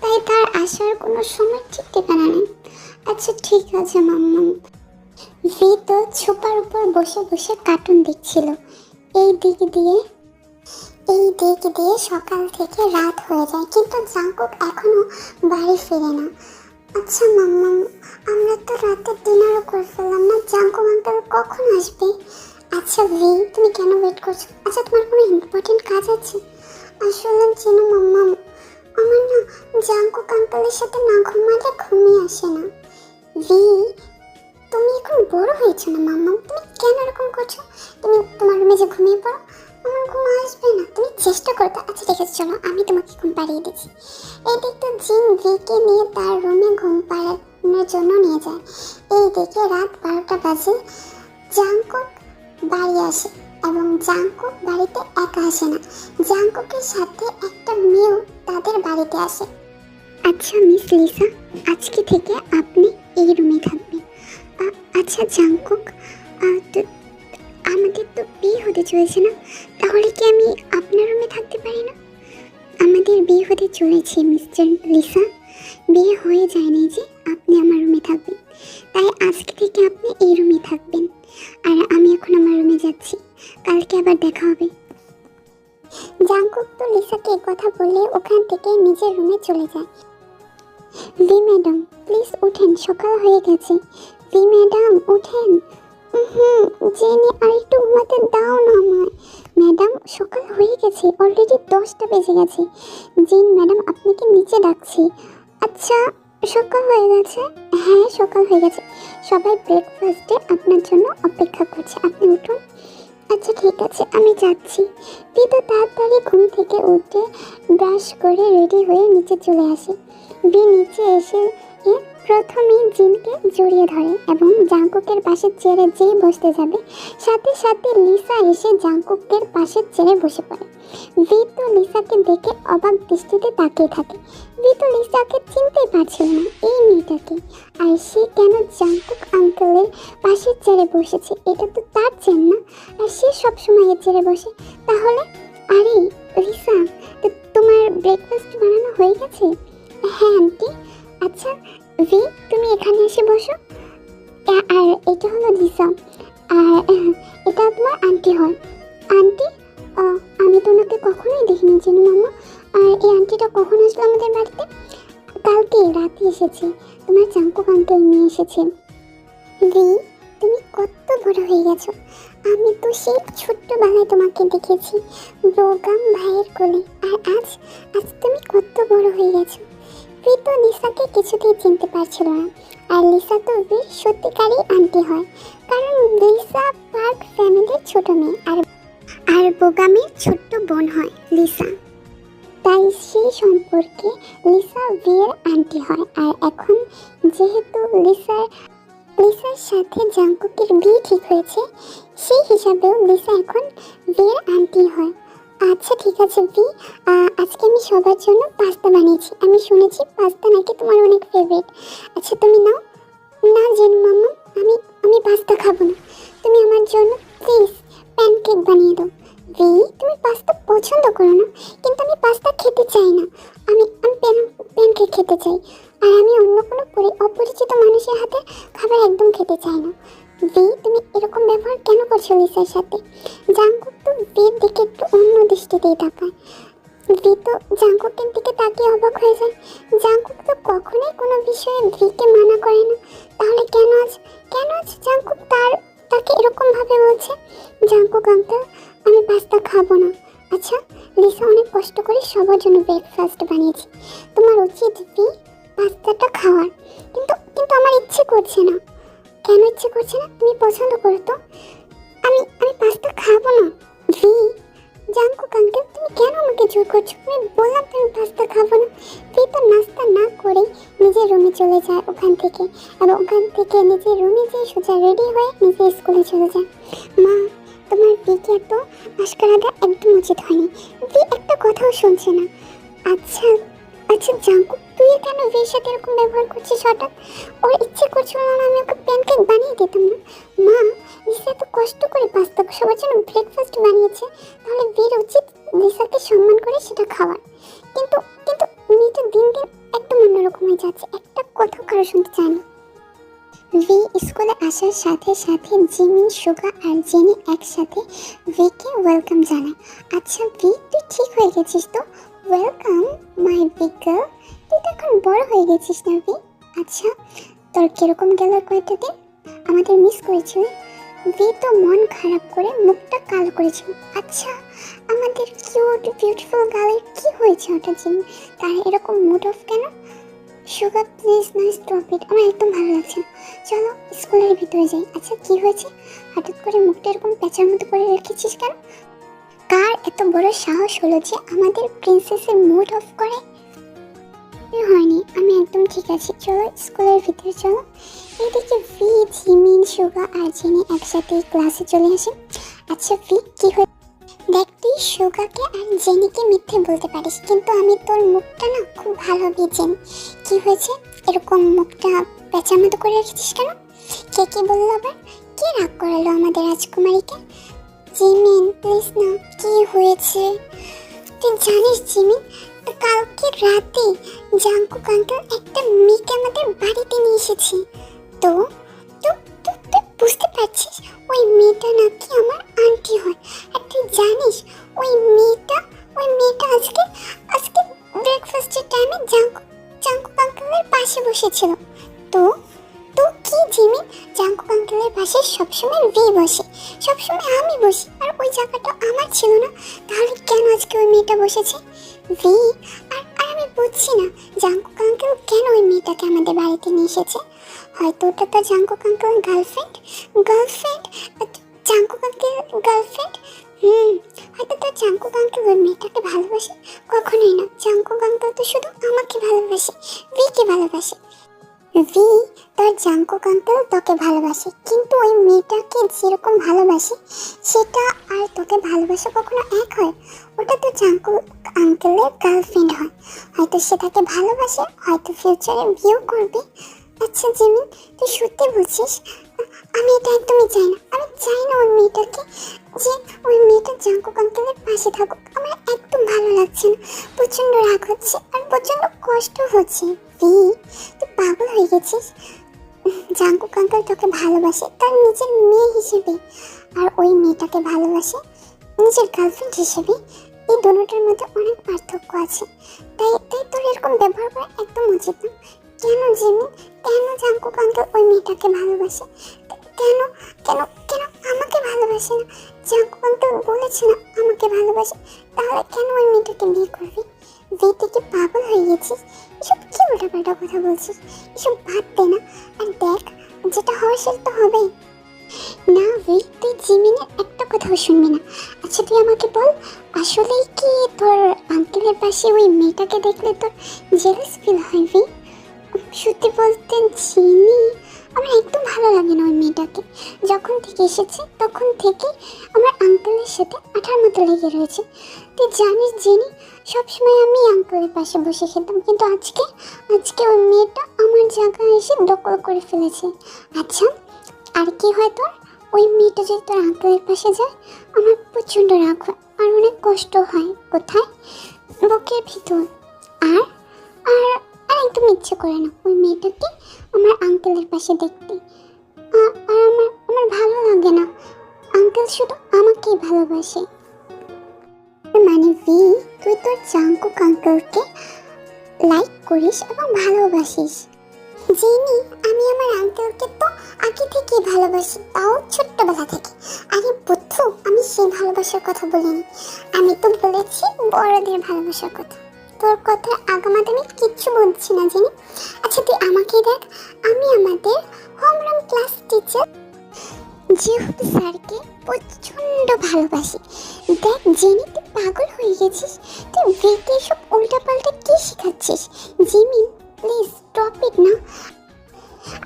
S1: তাই তার আসার কোনো সময় ঠিক ঠিকানা নেই। আচ্ছা ঠিক আছে মাম্মা। ভি তো ছোপার উপর বসে বসে কার্টুন দেখছিল। এই দিক দিয়ে সকাল থেকে রাত হয়ে যায়, কিন্তু জাঙ্কুক এখনো বাড়ি ফিরে না। আচ্ছা মাম্মা, আমরা তো রাতে ডিনারও করে ফেললাম না, জাঙ্কুক আঙ্কেল কখন আসবে? আচ্ছা ভি, তুমি কেন ওয়েট করছো? আচ্ছা তোমার কোনো ইম্পর্টেন্ট কাজ আছে? আসলে চেনো মাম্মা, আমার না জাঙ্কুক আঙ্কেলের সাথে না ঘুমালে ঘুমিয়ে আসে না। ভি, তুমি এখন বড় হয়েছো না মাম্মা, তুমি কেন এরকম করছো? তুমি তোমার রুমে যে ঘুমিয়ে পড়ো, আমার ঘুম আসবে না, তুমি চেষ্টা করতে। আচ্ছা ঠিক আছে, চলো আমি তোমাকে ঘুম পাড়িয়ে দিচ্ছি। এই দেখতো জিন ভিকে নিয়ে তার রুমে ঘুম পাড়ানোর জন্য নিয়ে যায়। এই দেখে রাত 12টা বাজে জাঙ্কুক বাড়ি আসে, এবং জাঙ্কুক বাড়িতে একা আসে না, জাঙ্কুকের সাথে একটা মেয়েও তাদের বাড়িতে আসে। আচ্ছা মিস লিসা, আজকে থেকে আপনি এই রুমে থাকবেন। আচ্ছা জাঙ্কুক, আমাদের তো বিয়ে হতে চলেছে না, তাহলে কি আমি আপনার রুমে থাকতে পারি না? আমাদের বিয়ে হতে চলেছে মিস্টার লিসা, বিয়ে হয়ে যায়নি যে আপনি আমার রুমে থাকবেন, তাই আজকে থেকে আপনি এই রুমে থাকবেন। আর আমি এখন আমার রুমে যাচ্ছি, কালকে আবার দেখা হবে। জাঙ্কুক তো লিসাকে কথা বলে ওখান থেকে নিজের রুমে চলে যায়। ভি ম্যাডাম প্লিজ উঠেন, সকাল হয়ে গেছে। ভি ম্যাডাম উঠেন। জেনি আর একটু ঘুমাতে দাও না আমায়। ম্যাডাম সকাল হয়ে গেছে, অলরেডি 10টা বেজে গেছে। জিন ম্যাডাম আপনাকে নিচে ডাকছি। আচ্ছা সকাল হয়ে গেছে? হ্যাঁ সকাল হয়ে গেছে, সবাই ব্রেকফাস্টে আপনার জন্য অপেক্ষা করছে, আপনি উঠুন। আচ্ছা ঠিক আছে আমি যাচ্ছি। তো তাড়াতাড়ি ঘুম থেকে উঠে ব্রাশ করে রেডি হয়ে নিচে চলে আসে। বি নিচে এসে প্রথমেই জিনকে জড়িয়ে ধরে এবং জাঙ্কুকের পাশের চেয়ারে যেই বসতে যাবে, সাথে সাথে লিসা এসে জাঙ্কুকের পাশের চেয়ারে বসে পড়ে। ভি তো লিসাকে দেখে অবাক দৃষ্টিতে তাকিয়ে থাকে। ভি তো লিসাকে চিনতেই পারছিল না এই মেয়েটাকে, আর সে কেন জাঙ্কুক আঙ্কেলের পাশের চেয়ারে বসেছে, এটা তো তার চেন না, আর সে সবসময় এর চেয়ারে বসে। তাহলে আরে লিসা, তোমার ব্রেকফাস্ট বানানো হয়ে গেছে? হ্যাঁ আন্টি। আচ্ছা ভি তুমি এখানে এসে বসো। আর এটা হলো লিসা, আর এটা তোমার আন্টি হয়। আন্টি? আমি তো ওনাকে কখনোই দেখিনি চিনু মামা। আর এই আন্টিটা কখন আসলো আমাদের বাড়িতে? কালকে রাতে এসেছে, তোমার জাঙ্কুক আঙ্কেল নিয়ে এসেছে। ভি তুমি কত বড় হয়ে গেছো, আমি তো সেই ছোট্টবেলায় তোমাকে দেখেছি ব্রোগাম ভাইয়ের কোলে, আর আজ তুমি কত বড় হয়ে গেছো। ভি তো লিসাকে কিছুতেই চিনতে পারছিল না, আর লিসা তো ভির সত্যিকারই আন্টি হয়, কারণ লিসা পার্ক ফ্যামিলির ছোট মেয়ে, আর বোগামের ছোট্ট বোন হয় লিসা, তাই সেই সম্পর্কে লিসা ভির আন্টি হয়। আর এখন যেহেতু লিসার সাথে জাঙ্কুকের বিয়ে ঠিক হয়েছে, সেই হিসাবেও লিসা এখন ভির আন্টি হয়। আচ্ছা ঠিক আছে ভি, আজকে আমি সবার জন্য পাস্তা বানিয়েছি, আমি শুনেছি পাস্তা নাকি তোমার অনেক ফেভারিট। আচ্ছা তুমি নাও। না জেনু মাম্মা, আমি পাস্তা খাবো না, তুমি আমার জন্য প্লিজ প্যানকেক বানিয়ে দাও। ভি তুমি পাস্তা পছন্দ করো না, কিন্তু আমি পাস্তা খেতে চাই না, আমি প্যানকেক খেতে চাই, আর আমি অন্য কোনো অপরিচিত মানুষের হাতে খাবার একদম খেতে চাই না। ভি তুমি এরকম ব্যবহার কেন করছো লিসার সাথে? জাঙ্কুক তো ভির দিকে একটু অন্য দৃষ্টিতেই তাকায়। ভি তো জাঙ্কুকের দিকে তাকিয়ে অবাক হয়ে যায়। জাঙ্কুক তো কখনোই কোনো বিষয়ে ভিকে মানা করে না, তাহলে কেন আজ জাঙ্কুক তাকে এরকম ভাবে বলছে? জাঙ্কুক আঙ্কেল আমি পাস্তা খাবো না। আচ্ছা লিসা অনেক কষ্ট করে সবার জন্য ব্রেকফাস্ট বানিয়েছি, তোমার উচিত ভি পাস্তাটা খাওয়ার। কিন্তু আমার ইচ্ছে করছে না। কেন ইচ্ছে করছে না? তুমি পছন্দ করো তো। আমি পাস্তা খাবো না। ভি জাঙ্কুক আঙ্কেল তুমি কেন আমাকে জোর করছো? আমি বললাম তুমি পাস্তা খাবো না। ভি তো নাস্তা না করেই নিজের রুমে চলে যায় ওখান থেকে, এবং ওখান থেকে নিজের রুমে যেয়ে সোজা রেডি হয়ে নিজের স্কুলে চলে যায়। মা তোমার ভিকে এত মাস্কারাটা একদম উচিত হয়নি। ভি একটা কথাও শুনছে না। আচ্ছা আচ্ছা জাঙ্কুক, তুই কেন ভির সাথে এরকম ব্যবহার করছিস হঠাৎ? ওর ইচ্ছে করছিল না আমি ওকে প্যানকেক বানিয়ে দিতাম না? মা, লিসা এত কষ্ট করে পাস্তা সবার জন্য ব্রেকফাস্ট বানিয়েছে, তাহলে ভির উচিত লিসাকে সম্মান করে সেটা খাওয়ার। কিন্তু কিন্তু মেয়েটা দিন দিন একদম অন্যরকম হয়ে যাচ্ছে, একটা কথা কারো শুনতে চায় না। ভি স্কুলে আসার সাথে সাথে জিমিন, সুগা আর জেনি একসাথে ভিকে ওয়েলকাম জানায়। আচ্ছা ভি, তুই ঠিক হয়ে গেছিস তো? Welcome my big girl. তুই তো এখন বড় হয়ে গেছিস না ভি? আচ্ছা, তোর কিরকম গেল কয়েকটা দিন? আমাদের মিস করেছিলি? ভি তো মন খারাপ করে মুখটা কালো করেছিল। আচ্ছা, আমাদের কিউট বিউটিফুল গার্লের কি হয়েছে হঠাৎ জিমি? তার এরকম মুড অফ কেন? সুগা প্লিজ না, স্টপ ইট, আমার একদম ভালো লাগছে না। চলো স্কুলের ভিতরে যাই। আচ্ছা কি হয়েছে? হঠাৎ করে মুখটা এরকম প্যাঁচার মতো করে রেখেছিস কেন? কার এত বড় সাহস হলো যে আমাদের প্রিন্সেসের মুড অফ করে? হয়নি, আমি একদম ঠিক আছি, চলো স্কুলের ভিতরে চলো। এদিকে ভি, জিমিন, সুগা আর জেনি একসাথে ক্লাসে চলে আসে। আচ্ছা ভি, কি হয়েছে? দেখ, তুই সুগাকে আর জেনিকে মিথ্যে বলতে পারিস, কিন্তু আমি তোর মুখটা না খুব ভালোভাবে জেনি। কি হয়েছে? এরকম মুখটা পেঁচার মতো করে রেখেছিস কেন? কে কি বললো আবার? কে রাগ করালো আমাদের রাজকুমারীকে? জিমিন প্লিজ না, কি হয়েছে? তুই জানিস জিমিন, কালকে রাতে জাঙ্কুক আঙ্কেল একটা মেয়েকে আমাদের বাড়িতে নিয়ে এসেছে। তো তো তো তুই বুঝতে পারছিস, ওই মেয়েটা নাকি আমার আন্টি হয়। আর তুই জানিস ওই মেয়েটা আজকে আজকে ব্রেকফাস্টের টাইমে জাঙ্কুক আঙ্কেলের পাশে বসেছিল। তো তো কি জিমিন, জাঙ্কুক আঙ্কেলের পাশে সবসময় ভি বসে, সবসময় আমি বসি, আর ওই জায়গাটা আমার ছিল না, তাহলে কেন আজকে ওই মেয়েটা বসেছে? ভি, আর আমি বুঝছি না জাঙ্কুক আঙ্কেল কেন ওই মেয়েটাকে আমাদের বাড়িতে নিয়ে এসেছে। হয়তো ওটা তো জাঙ্কুক আঙ্কেলের গার্লফ্রেন্ড। Jungkook uncle girlfriend? হয়তো তো জাঙ্কুক আঙ্কেল ওই মেয়েটাকে ভালোবাসে। কখনোই না, জাঙ্কুক আঙ্কেল তো শুধু আমাকে ভালোবাসে, ভিকে ভালোবাসে। ভি, তোর জাঙ্কুক আঙ্কেল তোকে ভালোবাসে, কিন্তু ওই মেয়েটাকে যেরকম ভালোবাসে সেটা আর তোকে ভালোবাসা কখনো এক হয়? ওটা তো জাঙ্কুক আঙ্কেলের গার্লফ্রেন্ড হয়, হয়তো সে তাকে ভালোবাসে, হয়তো ফিউচারে বিয়েও করবে। আচ্ছা জিমিন, তুই সত্যি বলছিস? আমি এটা একদমই চাই না, আমি চাই না ওই মেয়েটাকে, যে ওই মেয়েটা জাঙ্কুক আঙ্কেলের পাশে থাকুক। আমার একদম ভালো লাগছে না, প্রচণ্ড রাগ হচ্ছে আর প্রচণ্ড কষ্ট হচ্ছে। ভি, তুই পাগল হয়ে গেছিস? জাঙ্কুক আঙ্কেল তোকে ভালোবাসে তার নিজের মেয়ে হিসেবে, আর ওই মেয়েটাকে ভালোবাসে নিজের গার্লফ্রেন্ড হিসেবে। এই দুটোটার মধ্যে অনেক পার্থক্য আছে, তাই তাই তোর এরকম ব্যবহার করা একদম উচিত না। কেন জিমিন, কেন জাঙ্কুক আঙ্কেল ওই মেয়েটাকে ভালোবাসে? কেন কেন কেন আমাকে ভালোবাসে না? জাঙ্কুক আঙ্কেল বলেছে না আমাকে ভালোবাসে, তাহলে কেন ওই মেয়েটাকে বিয়ে করবি? ভি, তুই কি পাগল হয়ে গেছিস? এসব কি উল্টাপাল্টা কথা বলছিস? এসব বাদ দে না, আর দেখ যেটা হওয়ার সেটা তো হবেই। না ভি, তুই জিমিনের একটা কথাও শুনবি না। আচ্ছা তুই আমাকে বল, আসলেই কি তোর আঙ্কেলের পাশে ওই মেয়েটাকে দেখলে তোর জেলাস ফিল হয় ভি? সত্যি বলতে জিনি, আমার একদম ভালো লাগে না ওই মেয়েটাকে। যখন থেকে এসেছে তখন থেকে আমার আঙ্কেলের সাথে আঠার মতো লেগে রয়েছে। তুই জানিস জিনি, সবসময় আমি আঙ্কেলের পাশে বসে খেতাম, কিন্তু আজকে ওই মেয়েটা আমার জায়গায় এসে দখল করে ফেলেছে। আচ্ছা আর কি হয় তোর? ওই মেয়েটা যদি তোর আঙ্কেলের পাশে যায়, আমার প্রচণ্ড রাগ হয় আর অনেক কষ্ট হয়। কোথায়? বুকের ভিতর। আর আর আর একদম ইচ্ছে করে না ওই মেয়েটাকে আমার আঙ্কেলের পাশে দেখতে। আর আমার আমার ভালো লাগে না, আঙ্কেল শুধু আমাকেই ভালোবাসে। মানে ভি, তুই তোর জাঙ্কুক আঙ্কেলকে লাইক করিস এবং ভালোবাসিস? জিনি, আমি আমার আঙ্কেলকে তো আগে থেকেই ভালোবাসি, তাও ছোট্টবেলা থেকে। আরে বুদ্ধু, আমি সেই ভালোবাসার কথা বলিনি, আমি তো বলেছি বড়দের ভালোবাসার কথা। তোর কথা আগামাতে আমি কিচ্ছু বলছি না জিনি। আচ্ছা তুই আমাকে দেখ, আমি আমাদের হোমরুম ক্লাস টিচার যেহেতু স্যারকে প্রচণ্ড ভালোবাসি। দেখ জিনি, তুই পাগল হয়ে গেছিস, তুই ভিকে সব উল্টাপাল্টা কি শেখাচ্ছিস? জিমিন প্লিজ স্টপ ইট না।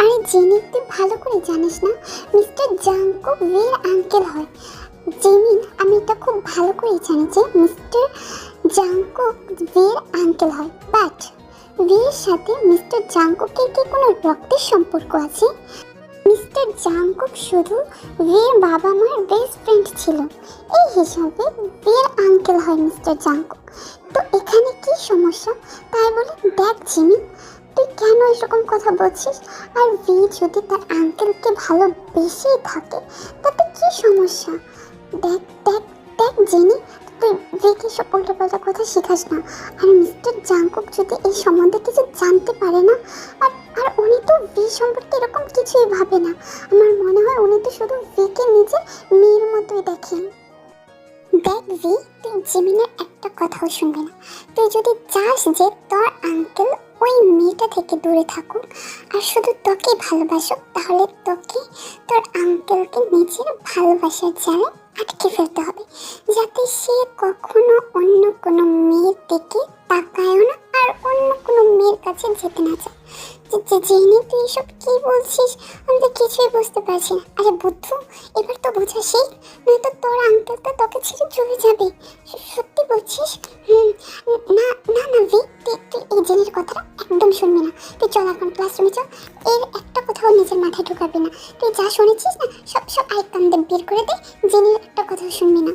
S1: আরে জিনি, তুই ভালো করে জানিস না মিস্টার জাঙ্কুক ভির আঙ্কেল হয়। জিমিন, আমি এটা খুব ভালো করে জানি যে মিস্টার জাংকুক ভির আঙ্কেল হয়, বাট ভির সাথে মিস্টার জাংকুকের কি কোনো রক্তের সম্পর্ক আছে? মিস্টার জাংকুক শুধু ভির বাবা মার বেস্ট ফ্রেন্ড ছিল, এই হিসাবে ভির আঙ্কেল হয় মিস্টার জাংকুক। তো এখানে কি সমস্যা? তাই বলে দেখ জিমি, তুই কেন এরকম কথা বলছিস? আর ভি যদি তার আঙ্কেলকে ভালোবেসেই থাকে তাতে কি সমস্যা? দেখ দেখ দেখ জিনি, তুই ভিকে সব উল্টোপাল্টা কথা শেখাস না। আর মিস্টার জাংকুক যদি এই সম্বন্ধে কিছু জানতে পারে না, আর আর উনি তো ভি সম্পর্কে এরকম কিছুই ভাবে না। আমার মনে হয় উনি তো শুধু ভিকে নিজের মেয়ের মতোই দেখেন। দেখ ভি, তুই জিমিনের একটা কথাও শুনবি না। তুই যদি চাস যে তোর আঙ্কেল ওই মেয়েটা থেকে দূরে থাকুক আর শুধু তোকে ভালোবাসুক, তাহলে তোকে তোর আঙ্কেলকে নিজের ভালোবাসার জালে আটকে ফেলতে হবে, যাতে সে কখনো অন্য কোনো মেয়ের দিকে তাকায়ও না আর অন্য কোনো মেয়ের কাছে যেতে না চায়। জেনে তুই এসব কি বলছিস? আমি তো কিছুই বুঝতে পারছি না। আরে বুদ্ধু, এবার তো বোঝা শেখ, নয়তো তোর আঙ্কেল তো তোকে ছেড়ে চলে যাবে। সত্যি বলছিস? না না না ভি, তুই এই জেনের কথাটা একদম শুনবি না। তুই চল এখন ক্লাসরুমে চল, এর একটা কথাও নিজের মাথায় ঢুকাবি না। তুই যা শুনেছিস না সব সব আরেক কান দিয়ে বের করে দে, জেনের একটা কথাও শুনবি না।